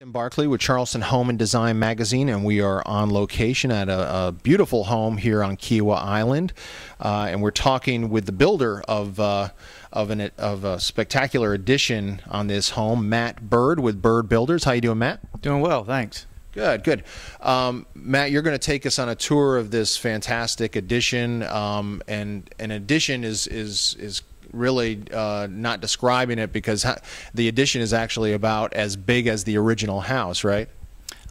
I'm Barkley with Charleston Home and Design Magazine, and we are on location at a beautiful home here on Kiawah Island, and we're talking with the builder of a spectacular addition on this home, Matt Byrd with Byrd Builders. How you doing, Matt? Doing well, thanks. Good, good. Matt, you're going to take us on a tour of this fantastic addition, and an addition is really not describing it, because the addition is actually about as big as the original house, right?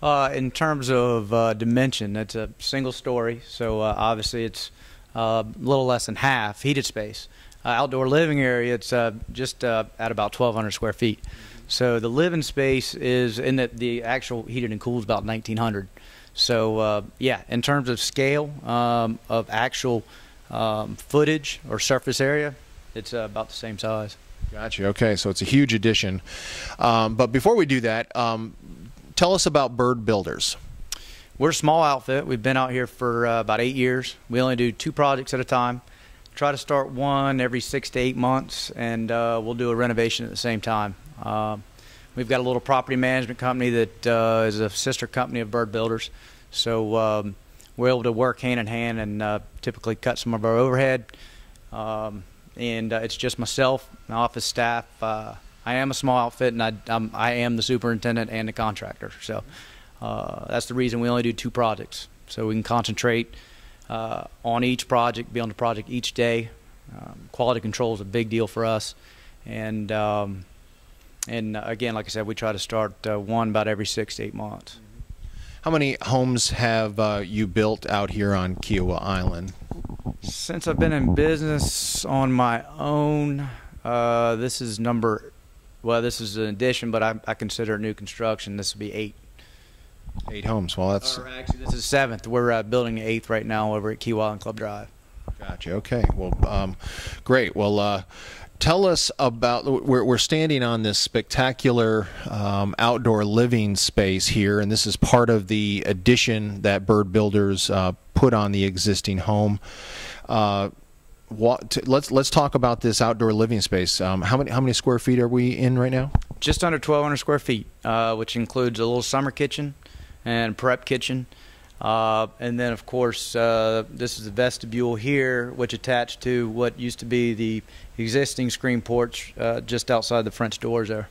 In terms of dimension, it's a single story, so obviously it's a little less than half heated space. Outdoor living area, it's just at about 1,200 square feet. So the living space is in the actual heated and cooled is about 1,900. So yeah, in terms of scale of actual footage or surface area, it's about the same size. Gotcha. Okay, so it's a huge addition. But before we do that, tell us about Byrd Builders. We're a small outfit. We've been out here for about 8 years. We only do 2 projects at a time. Try to start one every 6 to 8 months, and we'll do a renovation at the same time. We've got a little property management company that is a sister company of Byrd Builders. So we're able to work hand in hand and typically cut some of our overhead. And it's just myself, my office staff. I am a small outfit, and I am the superintendent and the contractor. So that's the reason we only do 2 projects, so we can concentrate on each project, be on the project each day. Quality control is a big deal for us, and again, like I said, we try to start one about every 6 to 8 months. How many homes have you built out here on Kiawah Island? Since I've been in business on my own, this is this is an addition, but I consider it new construction. This would be 8. 8 homes. Well, that's... Or actually, this is 7th. We're building the 8th right now over at Kiawah Island Club Drive. Gotcha. Okay. Well, great. Well, tell us about, we're standing on this spectacular outdoor living space here, and this is part of the addition that Byrd Builders put on the existing home. Let's talk about this outdoor living space. How many square feet are we in right now? Just under 1,200 square feet, which includes a little summer kitchen and prep kitchen. And then, of course, this is the vestibule here, which attached to what used to be the existing screen porch just outside the French doors there.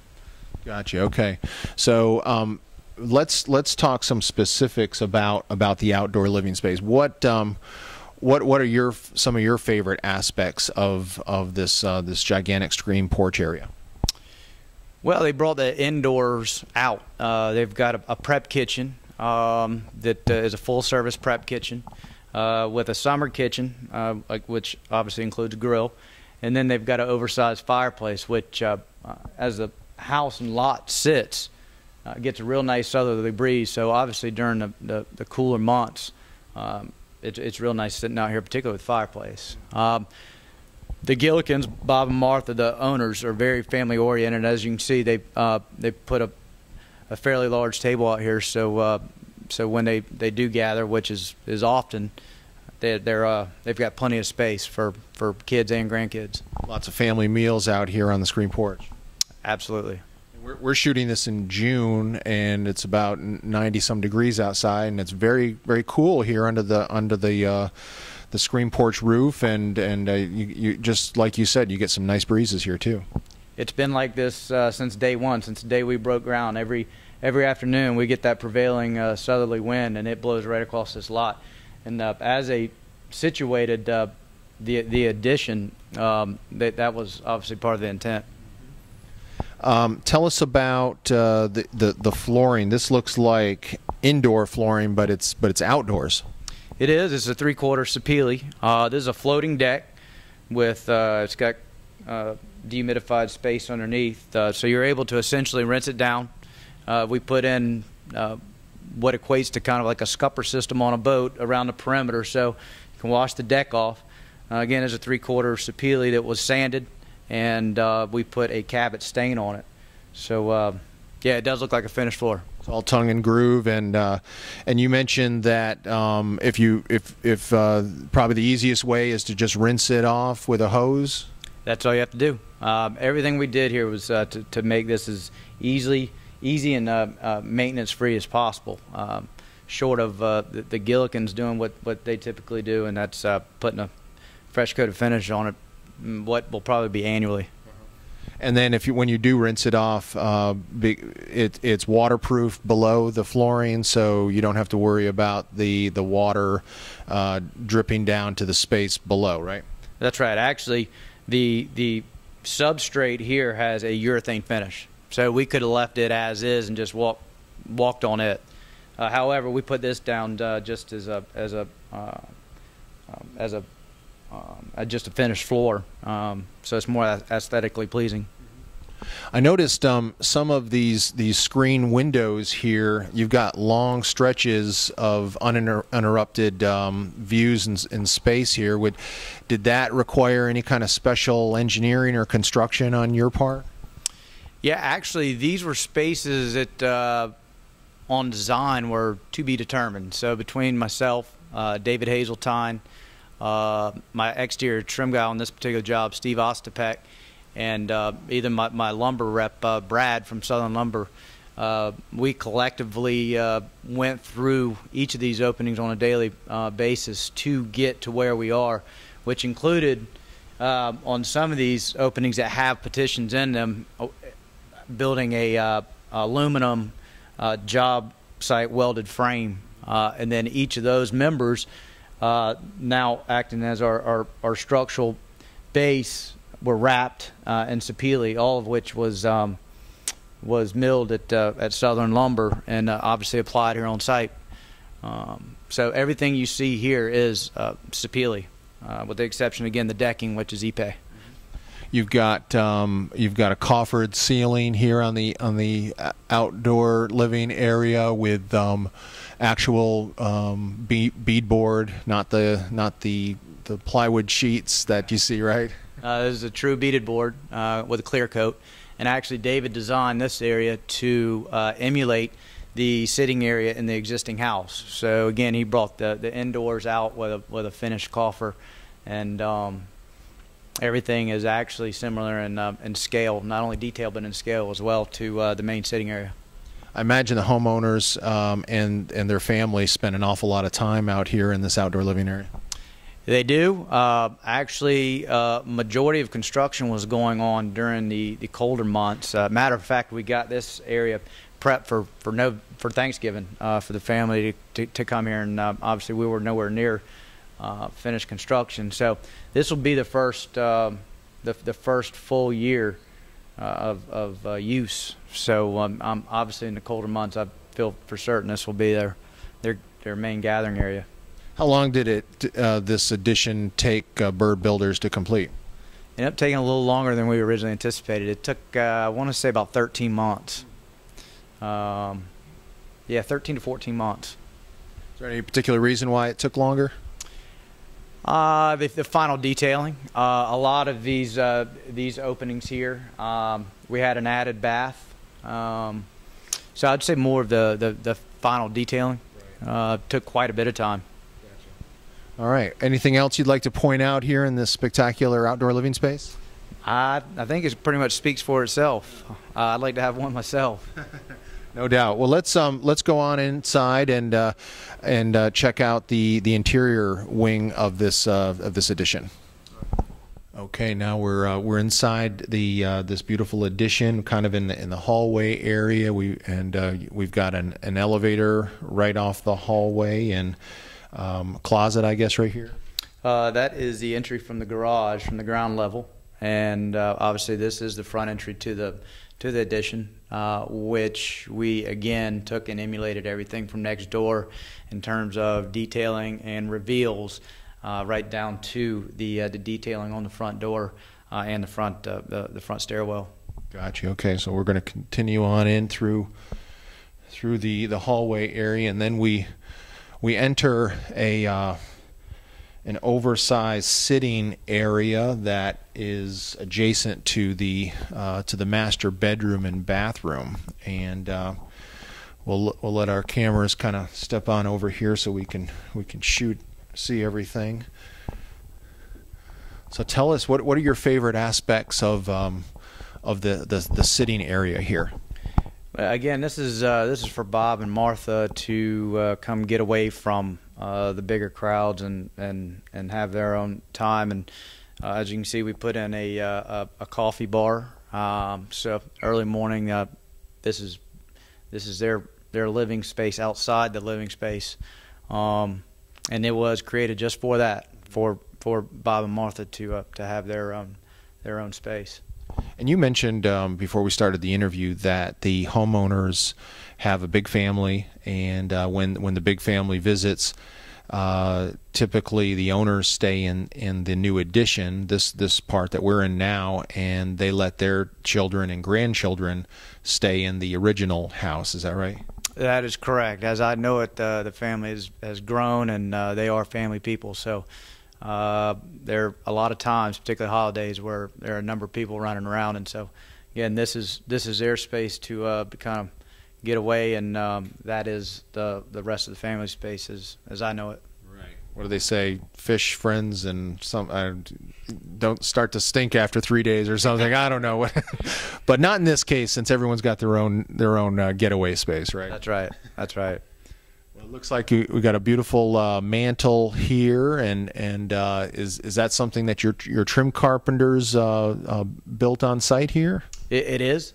Gotcha. Okay. So let's talk some specifics about the outdoor living space. What are some of your favorite aspects of this this gigantic screen porch area? Well, they brought the indoors out. They've got a prep kitchen that is a full-service prep kitchen with a summer kitchen, which obviously includes a grill, and then they've got an oversized fireplace, which, as the house and lot sits, gets a real nice southerly breeze. So obviously during the cooler months, it's real nice sitting out here, particularly with fireplace. The Gillikins, Bob and Martha, the owners, are very family-oriented. As you can see, they put a fairly large table out here, so when they do gather, which is often, they've got plenty of space for kids and grandkids. Lots of family meals out here on the screen porch. Absolutely. We're shooting this in June, and it's about 90-some degrees outside, and it's very, very cool here under the screen porch roof, and you just like you said, you get some nice breezes here too. It's been like this since day one, since the day we broke ground. Every afternoon we get that prevailing southerly wind, and it blows right across this lot. And as a situated, the addition, that was obviously part of the intent. Tell us about the flooring. This looks like indoor flooring, but it's outdoors. It is. It's a 3/4 sapele. This is a floating deck with it's got dehumidified space underneath, so you're able to essentially rinse it down. We put in what equates to kind of like a scupper system on a boat around the perimeter, so you can wash the deck off. Again, it's a 3/4 sapele that was sanded, and we put a Cabot stain on it. So yeah, it does look like a finished floor. It's all tongue and groove, and you mentioned that if probably the easiest way is to just rinse it off with a hose. That's all you have to do. Everything we did here was to make this as easy easy and maintenance free as possible. Short of the Gillikens doing what they typically do, and that's putting a fresh coat of finish on it, what will probably be annually. And then when you do rinse it off, it's waterproof below the flooring, so you don't have to worry about the water dripping down to the space below, right? That's right. Actually, the substrate here has a urethane finish, so we could have left it as is and just walked on it. However, we put this down just as a just a finished floor, so it's more aesthetically pleasing. I noticed some of these screen windows here. You've got long stretches of uninterrupted views in space here. Did that require any kind of special engineering or construction on your part? Yeah, actually, these were spaces that on design were to be determined. So between myself, David Hazeltine, my exterior trim guy on this particular job, Steve Ostapek, and either my lumber rep, Brad from Southern Lumber, we collectively went through each of these openings on a daily basis to get to where we are, which included on some of these openings that have petitions in them, building a aluminum job site welded frame, and then each of those members now acting as our structural base were wrapped in sapele, all of which was milled at Southern Lumber and obviously applied here on site. So everything you see here is sapele, with the exception again the decking, which is Ipe. You've got a coffered ceiling here on the outdoor living area with actual beadboard, not the plywood sheets that you see, right? This is a true beaded board with a clear coat, and actually David designed this area to emulate the sitting area in the existing house. So again, he brought the indoors out with a finished coffer, and everything is actually similar in scale, not only detail but in scale as well to the main sitting area. I imagine the homeowners and their families spend an awful lot of time out here in this outdoor living area. They do. Actually, majority of construction was going on during the colder months. Matter of fact, we got this area prepped for Thanksgiving for the family to come here, and obviously we were nowhere near finished construction. So this will be the first full year of use. So obviously in the colder months, I feel for certain this will be their main gathering area. How long did this addition take Byrd Builders to complete? It ended up taking a little longer than we originally anticipated. It took, I want to say, about 13 months. Yeah, 13 to 14 months. Is there any particular reason why it took longer? The final detailing. A lot of these openings here, we had an added bath. So I'd say more of the final detailing. Took quite a bit of time. All right. Anything else you'd like to point out here in this spectacular outdoor living space? I think it pretty much speaks for itself. I'd like to have one myself. No doubt. Well, let's go on inside and check out the interior wing of this addition. Okay, now we're inside this beautiful addition, kind of in the hallway area. We've got an elevator right off the hallway and closet, I guess, right here. That is the entry from the garage, from the ground level, and obviously this is the front entry to the addition, which we again took and emulated everything from next door in terms of detailing and reveals, right down to the detailing on the front door and the front stairwell. Gotcha. Okay, so we're going to continue on in through the hallway area, and then we enter an oversized sitting area that is adjacent to the master bedroom and bathroom, and we'll let our cameras kind of step on over here so we can see everything. So tell us, what are your favorite aspects of the sitting area here? Again, this is for Bob and Martha to come get away from the bigger crowds and have their own time. And as you can see, we put in a coffee bar. So early morning, this is their living space outside the living space, and it was created just for that, for Bob and Martha to have their own space. And you mentioned before we started the interview that the homeowners have a big family, and when the big family visits, typically the owners stay in the new addition, this part that we're in now, and they let their children and grandchildren stay in the original house. Is that right? That is correct. As I know it, the family has grown, and they are family people. So there are a lot of times, particularly holidays, where there are a number of people running around, and so again, this is their space to kind of get away, and that is the rest of the family space as I know it. Right. What do they say? Fish friends and don't start to stink after 3 days or something. I don't know. But not in this case, since everyone's got their own getaway space, right? That's right. That's right. Well, it looks like we got a beautiful mantle here, and is that something that your trim carpenters built on site here? It is.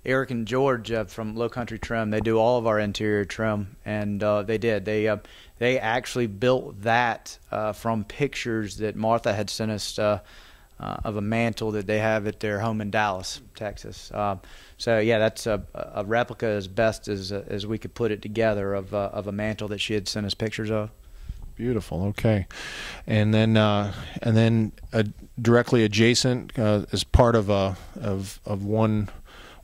Eric and George from Low Country Trim, they do all of our interior trim, and they did. They actually built that from pictures that Martha had sent us of a mantle that they have at their home in Dallas, Texas. So yeah, that's a replica as best as we could put it together of a mantle that she had sent us pictures of. Beautiful. Okay, and then directly adjacent, as part of one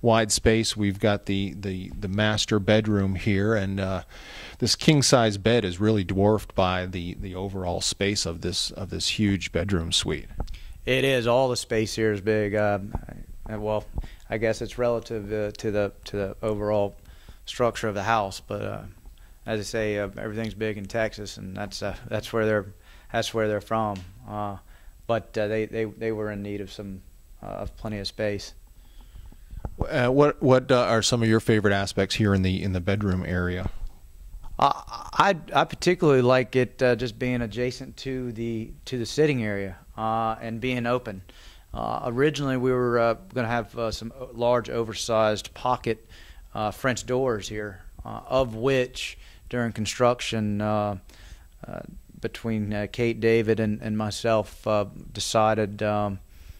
wide space, we've got the master bedroom here, and this king size bed is really dwarfed by the overall space of this huge bedroom suite. It is. All the space here is big. Well, I guess it's relative to the overall structure of the house, but as I say, everything's big in Texas, and that's where they're from. But they were in need of plenty of space. What are some of your favorite aspects here in the bedroom area? I particularly like it just being adjacent to the sitting area and being open. Originally, we were going to have some large, oversized pocket French doors here, of which during construction, between Kate, David, and myself, decided,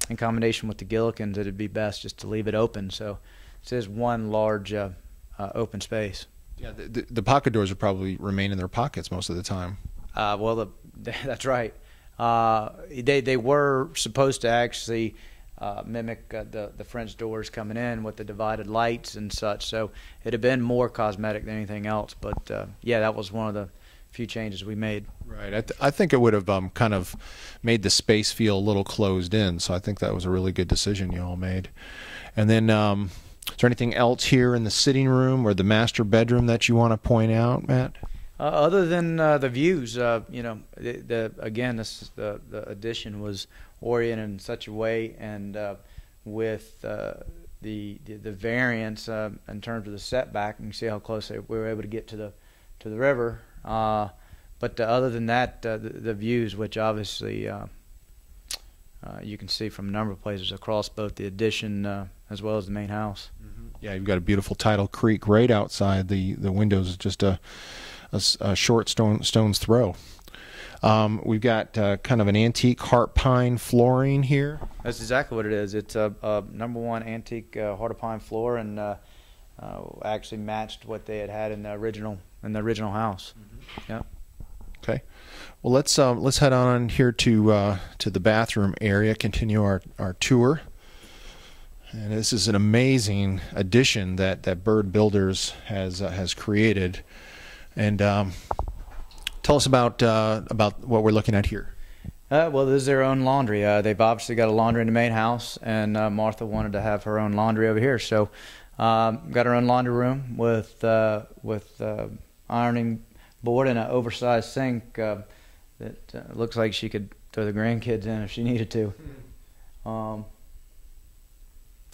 in combination with the Gillikins, that it'd be best just to leave it open. So this is one large open space. Yeah, the pocket doors would probably remain in their pockets most of the time. Well, that's right. They were supposed to actually mimic the French doors coming in with the divided lights and such. So it had been more cosmetic than anything else. But yeah, that was one of the few changes we made. Right. I think it would have kind of made the space feel a little closed in. So I think that was a really good decision you all made. And then, is there anything else here in the sitting room or the master bedroom that you want to point out, Matt? Other than the views, again, the addition was oriented in such a way, and with the variance in terms of the setback, you can see how close we were able to get to the river. But other than that, the views, which obviously you can see from a number of places across both the addition as well as the main house. Mm-hmm. Yeah, you've got a beautiful tidal creek right outside the windows, just a short stone's throw. We've got kind of an antique heart pine flooring here. That's exactly what it is. It's a #1 antique heart of pine floor, and actually matched what they had in the original house. Mm-hmm. Yeah. Okay. Well, let's head on here to the bathroom area. Continue our tour. And this is an amazing addition that Byrd Builders has created. And tell us about what we're looking at here. Well, this is their own laundry. They've obviously got a laundry in the main house, and Martha wanted to have her own laundry over here. So, got her own laundry room with ironing board and an oversized sink that looks like she could throw the grandkids in if she needed to.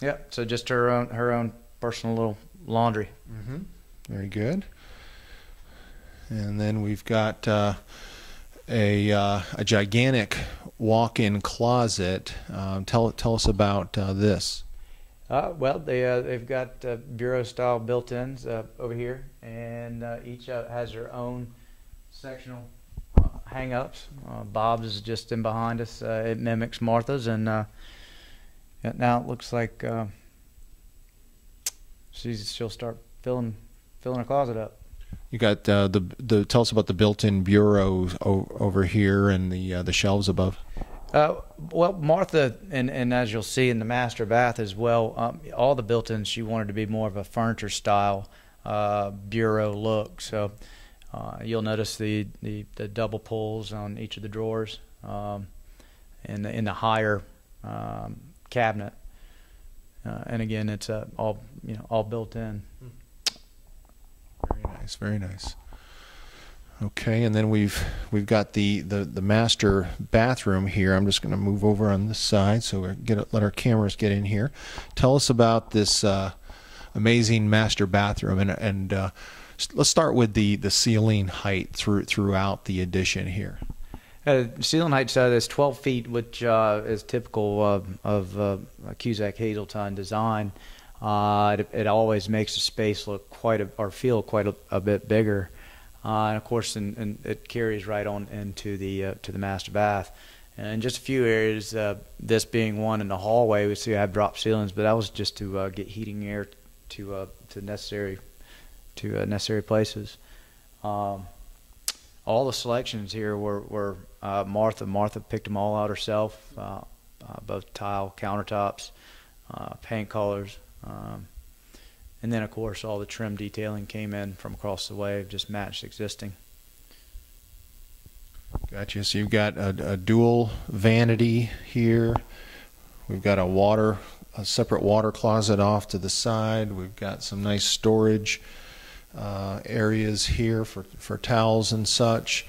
Yeah, so just her own personal little laundry. Very good. And then we've got a gigantic walk-in closet. Tell us about this. Well, they've got bureau-style built-ins over here, and each has their own sectional hang-ups. Bob's is just in behind us. It mimics Martha's, and now it looks like she'll start filling her closet up. You got tell us about the built-in bureau over here and the shelves above. Well, Martha, and as you'll see in the master bath as well, all the built-ins, she wanted to be more of a furniture style bureau look. So you'll notice the double pulls on each of the drawers, in the higher cabinet, and again, it's all built in. Very nice, very nice. Okay, and then we've got the master bathroom here. I'm just going to move over on this side so we let our cameras get in here. Tell us about this amazing master bathroom, and let's start with the ceiling height throughout the addition here. Ceiling height is 12 feet, which is typical of a Cusack Hazeltine design. It always makes the space look feel quite a bit bigger. And of course, and it carries right on into the master bath. And in just a few areas, this being one in the hallway, we see I have drop ceilings, but that was just to get heating air to necessary places. All the selections here were Martha. Martha picked them all out herself, both tile, countertops, paint colors. And then, of course, all the trim detailing came in from across the way, just matched existing. Gotcha. So you've got a dual vanity here. We've got a separate water closet off to the side. We've got some nice storage areas here for towels and such.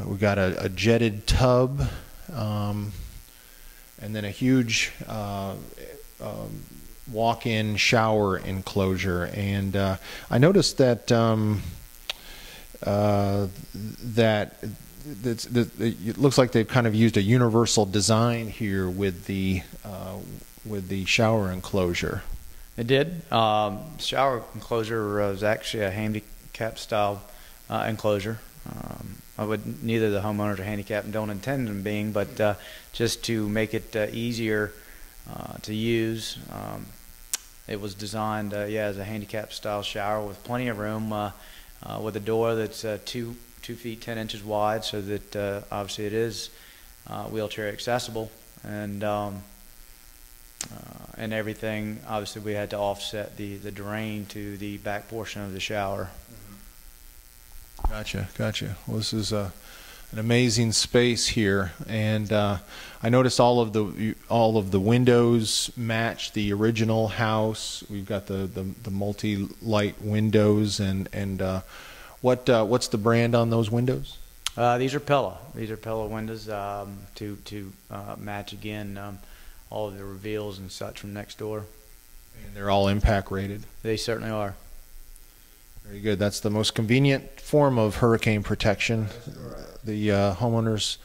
We've got a jetted tub, and then a huge walk-in shower enclosure. And I noticed that it looks like they've kind of used a universal design here with the shower enclosure. It did. Shower enclosure was actually a handicap style enclosure. Neither the homeowners are handicapped and don't intend them being, but just to make it easier to use, it was designed as a handicap style shower with plenty of room, with a door that's 2 feet 10 inches wide, so that obviously it is wheelchair accessible, and everything. Obviously, we had to offset the drain to the back portion of the shower. Gotcha. Well, this is an amazing space here, and I noticed all of the windows match the original house. We've got the multi-light windows, and what's the brand on those windows? These are Pella. These are Pella windows to match again all of the reveals and such from next door. And they're all impact rated? They certainly are. Very good. That's the most convenient form of hurricane protection. The homeowners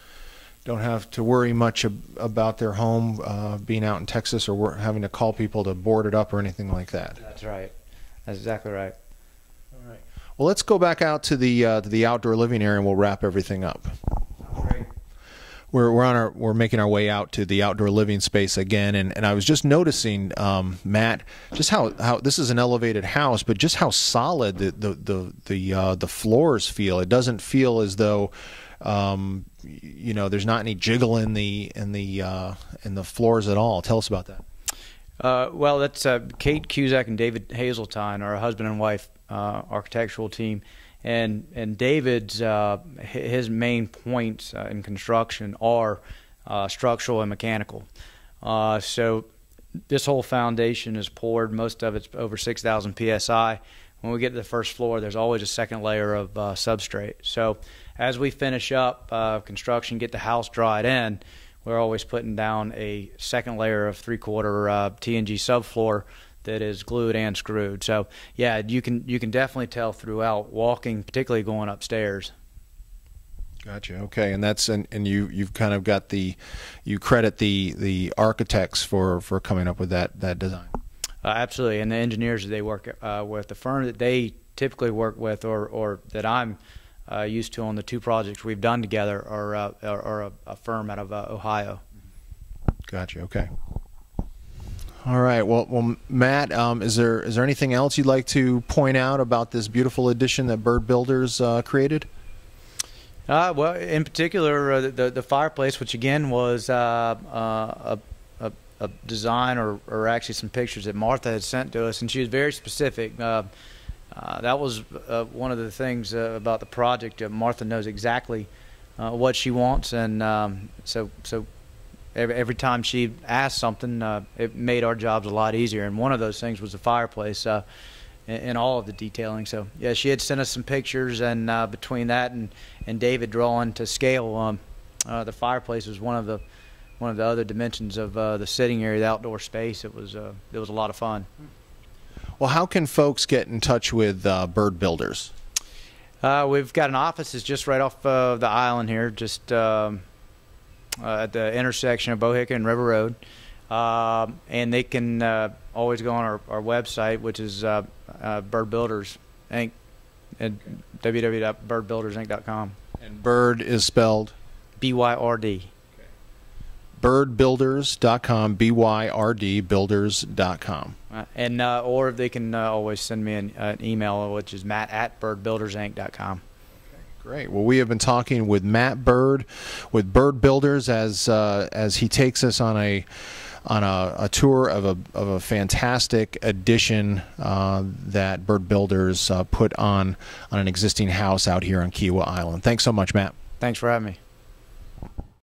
don't have to worry much about their home being out in Texas, or having to call people to board it up or anything like that. That's right. That's exactly right. All right. Well, let's go back out to the outdoor living area, and we'll wrap everything up. Great. We're making our way out to the outdoor living space again, and I was just noticing, Matt, just how this is an elevated house, but just how solid the floors feel. It doesn't feel as though there's not any jiggle in the floors at all. Tell us about that. Well, that's Kate Cusack and David Hazeltine, our husband and wife architectural team. And David's his main points in construction are structural and mechanical. So this whole foundation is poured. Most of it's over 6,000 psi. When we get to the first floor, there's always a second layer of substrate. So as we finish up construction, get the house dried in, we're always putting down a second layer of 3/4 TNG subfloor that is glued and screwed. So yeah, you can definitely tell throughout walking, particularly going upstairs. Gotcha. Okay, and that's and you've kind of got you credit the architects for coming up with that design. Absolutely, and the engineers that they work with, the firm that they typically work with, or that I'm used to on the two projects we've done together, are a firm out of Ohio. Gotcha. Okay. All right. Well, Matt, is there anything else you'd like to point out about this beautiful addition that Byrd Builders created? Well, in particular, the fireplace, which again was a design or actually some pictures that Martha had sent to us, and she was very specific. That was one of the things about the project. Martha knows exactly what she wants, and so every time she asked something, it made our jobs a lot easier. And one of those things was the fireplace. In all of the detailing. So yeah, she had sent us some pictures, and between that and David drawing to scale, the fireplace was one of the other dimensions of the sitting area, the outdoor space. It was a lot of fun. Well, how can folks get in touch with Byrd Builders? We've got an office that's just right off the island here, just at the intersection of Bohica and River Road. And they can always go on our website, which is Byrd Builders Inc. at www.byrdbuildersinc.com. And Byrd is spelled BYRD. Byrdbuilders.com, BYRD builders.com. And or they can always send me an email, which is matt@byrdbuildersinc.com. Great. Well, we have been talking with Matt Byrd with Byrd Builders as he takes us on a tour of a fantastic addition that Byrd Builders put on an existing house out here on Kiawah Island. Thanks so much, Matt. Thanks for having me.